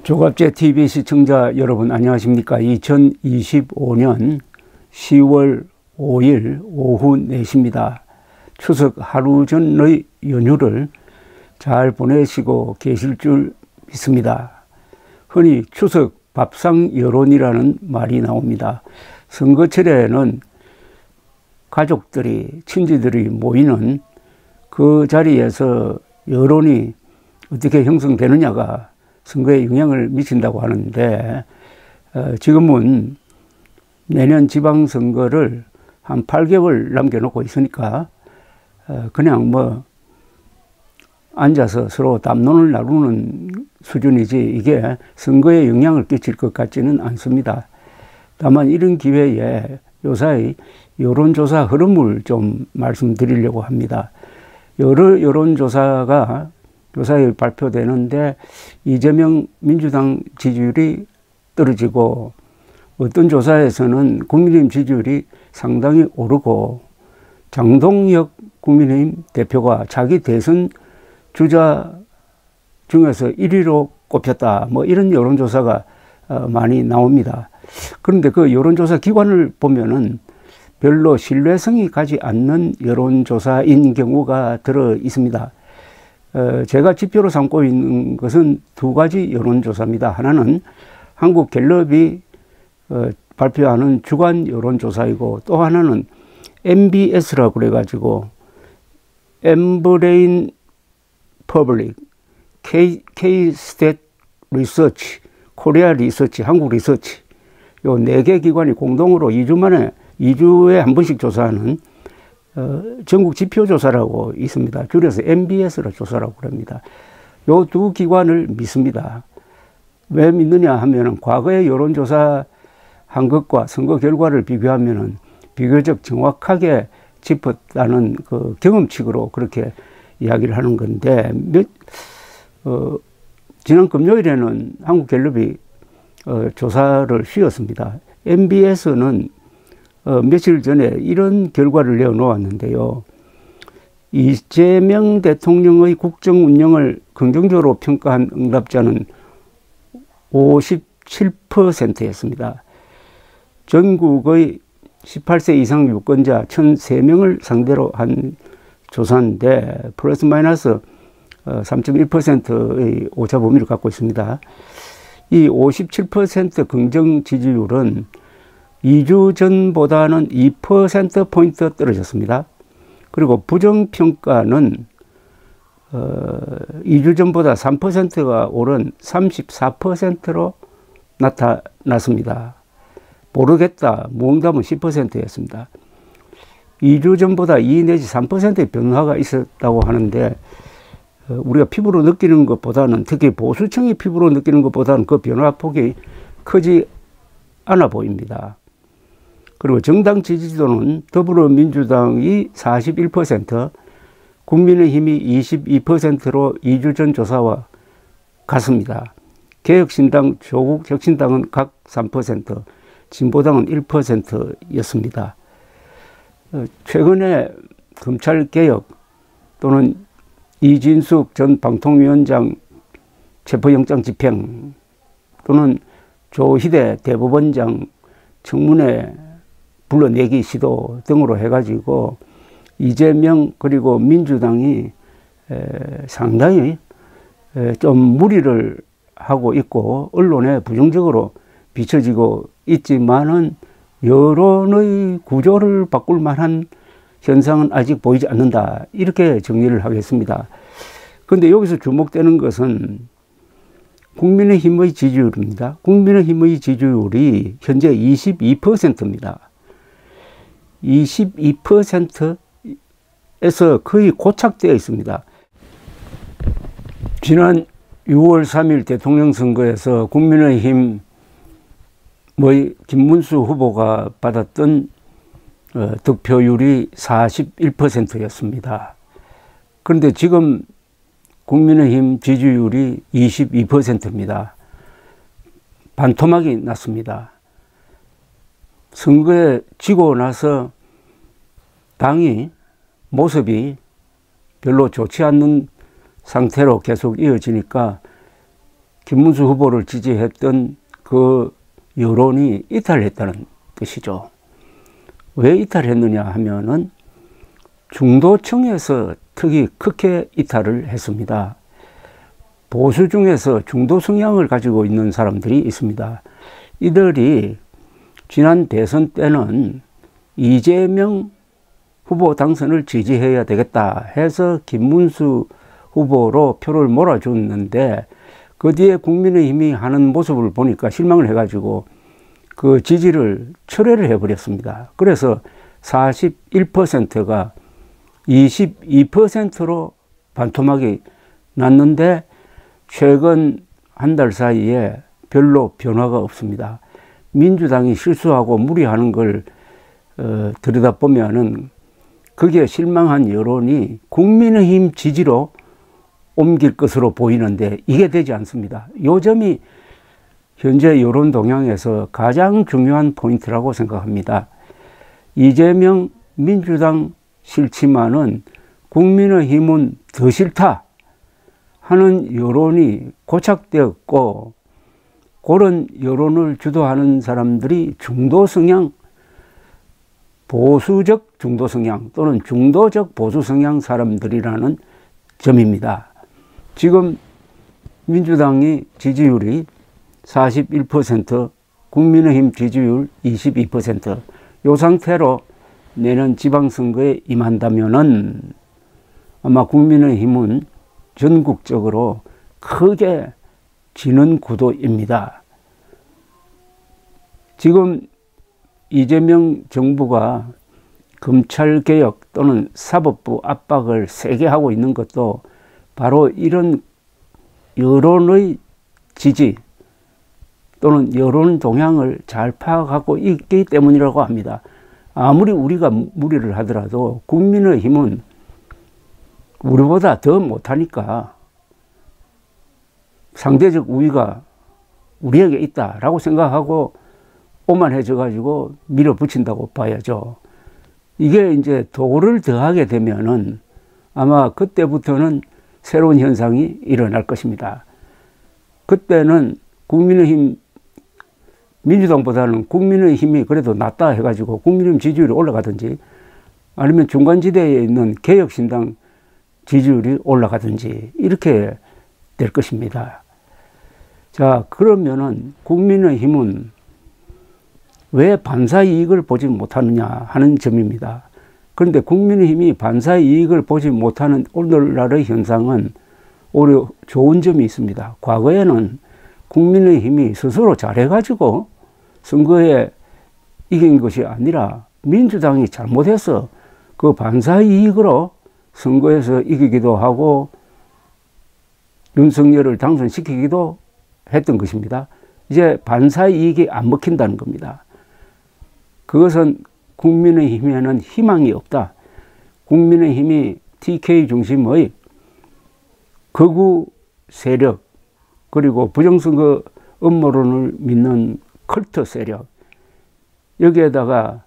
조갑제 TV 시청자 여러분 안녕하십니까. 2025년 10월 5일 오후 4시입니다. 추석 하루 전의 연휴를 잘 보내시고 계실 줄 믿습니다. 흔히 추석 밥상 여론이라는 말이 나옵니다. 선거철에는 가족들이, 친지들이 모이는 그 자리에서 여론이 어떻게 형성되느냐가 선거에 영향을 미친다고 하는데, 지금은 내년 지방선거를 한 8개월 남겨놓고 있으니까 그냥 앉아서 서로 담론을 나누는 수준이지 이게 선거에 영향을 끼칠 것 같지는 않습니다. 다만 이런 기회에 요사이 여론조사 흐름을 좀 말씀드리려고 합니다. 여러 여론조사가 요사이 발표되는데 이재명 민주당 지지율이 떨어지고, 어떤 조사에서는 국민의힘 지지율이 상당히 오르고, 장동혁 국민의힘 대표가 자기 대선 주자 중에서 1위로 꼽혔다, 이런 여론조사가 많이 나옵니다. 그런데 그 여론조사 기관을 보면은 별로 신뢰성이 가지 않는 여론조사인 경우가 들어 있습니다. 제가 지표로 삼고 있는 것은 두 가지 여론조사입니다. 하나는 한국갤럽이 발표하는 주간 여론조사이고, 또 하나는 MBS라고 그래가지고 엠브레인 퍼블릭, K-스탯 리서치, 코리아 리서치, 한국 리서치, 요 4개 기관이 공동으로 2주에 한 번씩 조사하는 전국 지표조사라고 있습니다. 줄여서 MBS라 조사라고 합니다. 요 두 기관을 믿습니다. 왜 믿느냐 하면은 과거의 여론조사 한 것과 선거 결과를 비교하면은 비교적 정확하게 짚었다는 그 경험칙으로 그렇게 이야기를 하는 건데, 지난 금요일에는 한국갤럽이 조사를 쉬었습니다. MBS는 며칠 전에 이런 결과를 내어놓았는데요. 이재명 대통령의 국정 운영을 긍정적으로 평가한 응답자는 57%였습니다. 전국의 18세 이상 유권자 1,003명을 상대로 한 조사인데 플러스 마이너스 3.1%의 오차 범위를 갖고 있습니다. 이 57% 긍정 지지율은 2주 전보다는 2%포인트 떨어졌습니다. 그리고 부정평가는 2주 전보다 3%가 오른 34%로 나타났습니다. 모르겠다, 무응답은 10%였습니다. 2주 전보다 2 내지 3%의 변화가 있었다고 하는데, 우리가 피부로 느끼는 것보다는, 특히 보수층이 피부로 느끼는 것보다는 그 변화폭이 크지 않아 보입니다. 그리고 정당 지지도는 더불어민주당이 41%, 국민의힘이 22%로 2주 전 조사와 같습니다. 개혁신당, 조국혁신당은 각 3%, 진보당은 1%였습니다. 최근에 검찰개혁 또는 이진숙 전 방통위원장 체포영장 집행, 또는 조희대 대법원장 청문회 불러내기 시도 등으로 해가지고 이재명 그리고 민주당이 상당히 좀 무리를 하고 있고 언론에 부정적으로 비춰지고 있지만은 여론의 구조를 바꿀 만한 현상은 아직 보이지 않는다, 이렇게 정리를 하겠습니다. 그런데 여기서 주목되는 것은 국민의힘의 지지율입니다. 국민의힘의 지지율이 현재 22%입니다. 22%에서 거의 고착되어 있습니다. 지난 6월 3일 대통령 선거에서 국민의힘의 김문수 후보가 받았던 득표율이 41%였습니다. 그런데 지금 국민의힘 지지율이 22%입니다. 반토막이 났습니다. 선거에 지고 나서 당이 모습이 별로 좋지 않는 상태로 계속 이어지니까 김문수 후보를 지지했던 그 여론이 이탈했다는 뜻이죠. 왜 이탈했느냐 하면은 중도층에서 특히 크게 이탈을 했습니다. 보수 중에서 중도 성향을 가지고 있는 사람들이 있습니다. 이들이 지난 대선 때는 이재명 후보 당선을 지지해야 되겠다 해서 김문수 후보로 표를 몰아줬는데 그 뒤에 국민의힘이 하는 모습을 보니까 실망을 해가지고 그 지지를 철회를 해버렸습니다. 그래서 41%가 22%로 반토막이 났는데 최근 한 달 사이에 별로 변화가 없습니다. 민주당이 실수하고 무리하는 걸 들여다보면은 거기에 실망한 여론이 국민의힘 지지로 옮길 것으로 보이는데 이게 되지 않습니다. 요 점이 현재 여론 동향에서 가장 중요한 포인트라고 생각합니다. 이재명 민주당 싫지만은 국민의힘은 더 싫다 하는 여론이 고착되었고, 그런 여론을 주도하는 사람들이 중도 성향, 보수적 중도 성향 또는 중도적 보수 성향 사람들이라는 점입니다. 지금 민주당이 지지율이 41%, 국민의힘 지지율 22%, 이 상태로 내년 지방선거에 임한다면은 아마 국민의힘은 전국적으로 크게 지는 구도입니다. 지금 이재명 정부가 검찰개혁 또는 사법부 압박을 세게 하고 있는 것도 바로 이런 여론의 지지 또는 여론 동향을 잘 파악하고 있기 때문이라고 합니다. 아무리 우리가 무리를 하더라도 국민의힘은 우리보다 더 못하니까 상대적 우위가 우리에게 있다라고 생각하고 오만해져 가지고 밀어붙인다고 봐야죠. 이게 이제 도를 더하게 되면은 아마 그때부터는 새로운 현상이 일어날 것입니다. 그때는 국민의힘, 민주당보다는 국민의힘이 그래도 낫다 해가지고 국민의힘 지지율이 올라가든지 아니면 중간지대에 있는 개혁신당 지지율이 올라가든지 이렇게 될 것입니다. 자, 그러면은 국민의힘은 왜 반사이익을 보지 못하느냐 하는 점입니다. 그런데 국민의힘이 반사이익을 보지 못하는 오늘날의 현상은 오히려 좋은 점이 있습니다. 과거에는 국민의힘이 스스로 잘해가지고 선거에 이긴 것이 아니라 민주당이 잘못해서 그 반사이익으로 선거에서 이기기도 하고 윤석열을 당선시키기도 했던 것입니다. 이제 반사이익이 안 먹힌다는 겁니다. 그것은 국민의힘에는 희망이 없다. 국민의힘이 TK 중심의 극우 세력 그리고 부정선거 음모론을 믿는 컬트 세력, 여기에다가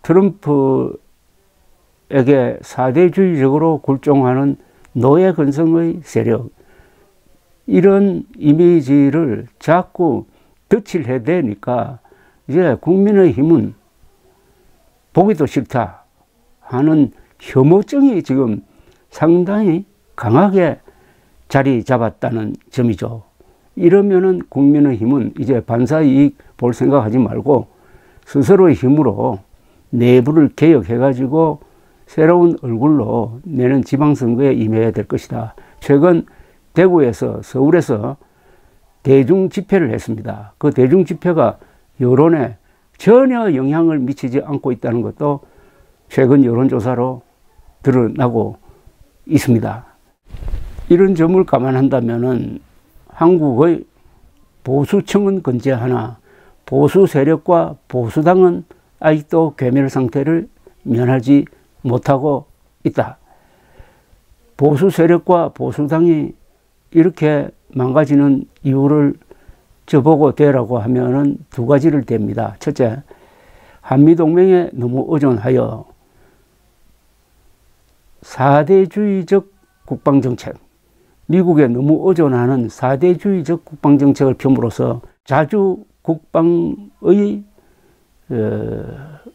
트럼프에게 사대주의적으로 굴종하는 노예 근성의 세력, 이런 이미지를 자꾸 덧칠 해대니까 이제 국민의힘은 보기도 싫다 하는 혐오증이 지금 상당히 강하게 자리 잡았다는 점이죠. 이러면은 국민의힘은 이제 반사이익 볼 생각하지 말고 스스로의 힘으로 내부를 개혁해가지고 새로운 얼굴로 내년 지방선거에 임해야 될 것이다. 최근 대구에서, 서울에서 대중 집회를 했습니다. 그 대중 집회가 여론에 전혀 영향을 미치지 않고 있다는 것도 최근 여론조사로 드러나고 있습니다. 이런 점을 감안한다면은 한국의 보수층은 건재하나 보수 세력과 보수당은 아직도 괴멸 상태를 면하지 못하고 있다. 보수 세력과 보수당이 이렇게 망가지는 이유를 저보고 대라고 하면은 두 가지를 댑니다. 첫째, 한미동맹에 너무 의존하여 사대주의적 국방정책, 미국에 너무 의존하는 4대주의적 국방정책을 펴므로써 자주 국방의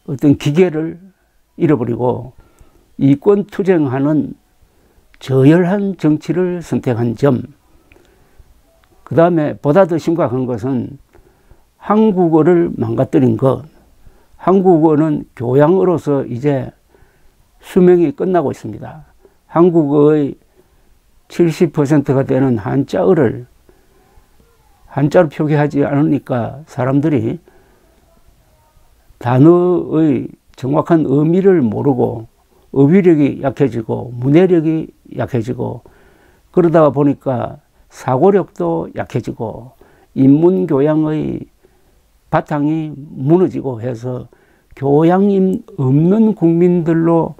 어떤 기계를 잃어버리고 이권투쟁하는 저열한 정치를 선택한 점, 그 다음에 보다 더 심각한 것은 한국어를 망가뜨린 것. 한국어는 교양어로서 이제 수명이 끝나고 있습니다. 한국어의 70%가 되는 한자어를 한자로 표기하지 않으니까 사람들이 단어의 정확한 의미를 모르고 어휘력이 약해지고 문해력이 약해지고 그러다 보니까 사고력도 약해지고 인문교양의 바탕이 무너지고 해서 교양이 없는 국민들로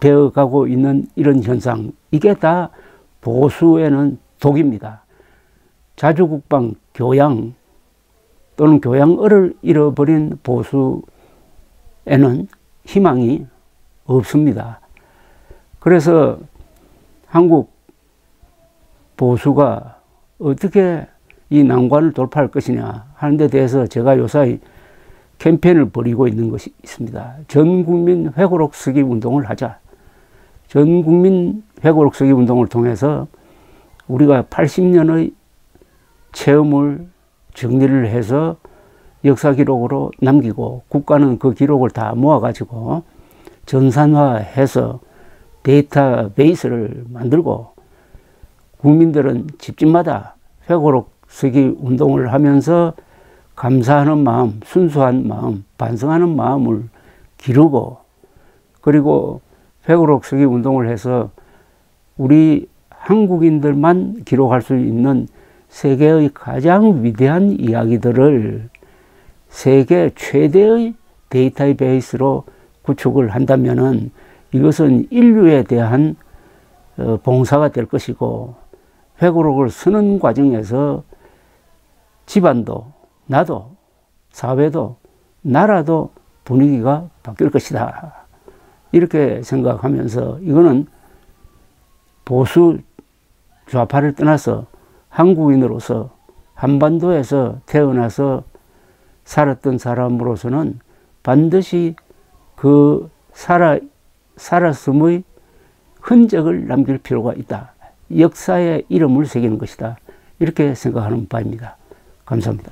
되어가고 있는 이런 현상, 이게 다 보수에는 독입니다. 자주국방, 교양 또는 교양어를 잃어버린 보수에는 희망이 없습니다. 그래서 한국 보수가 어떻게 이 난관을 돌파할 것이냐 하는 데 대해서 제가 요사이 캠페인을 벌이고 있는 것이 있습니다. 전국민 회고록 쓰기 운동을 하자. 전국민 회고록 쓰기 운동을 통해서 우리가 80년의 체험을 정리를 해서 역사 기록으로 남기고 국가는 그 기록을 다 모아가지고 전산화해서 데이터베이스를 만들고 국민들은 집집마다 회고록 쓰기 운동을 하면서 감사하는 마음, 순수한 마음, 반성하는 마음을 기르고 그리고 회고록 쓰기 운동을 해서 우리 한국인들만 기록할 수 있는 세계의 가장 위대한 이야기들을 세계 최대의 데이터베이스로 구축을 한다면은 이것은 인류에 대한 봉사가 될 것이고 회고록을 쓰는 과정에서 집안도 나도 사회도 나라도 분위기가 바뀔 것이다. 이렇게 생각하면서 이거는 보수 좌파를 떠나서 한국인으로서 한반도에서 태어나서 살았던 사람으로서는 반드시 그 살았음의 흔적을 남길 필요가 있다. 역사에 이름을 새기는 것이다. 이렇게 생각하는 바입니다. 감사합니다.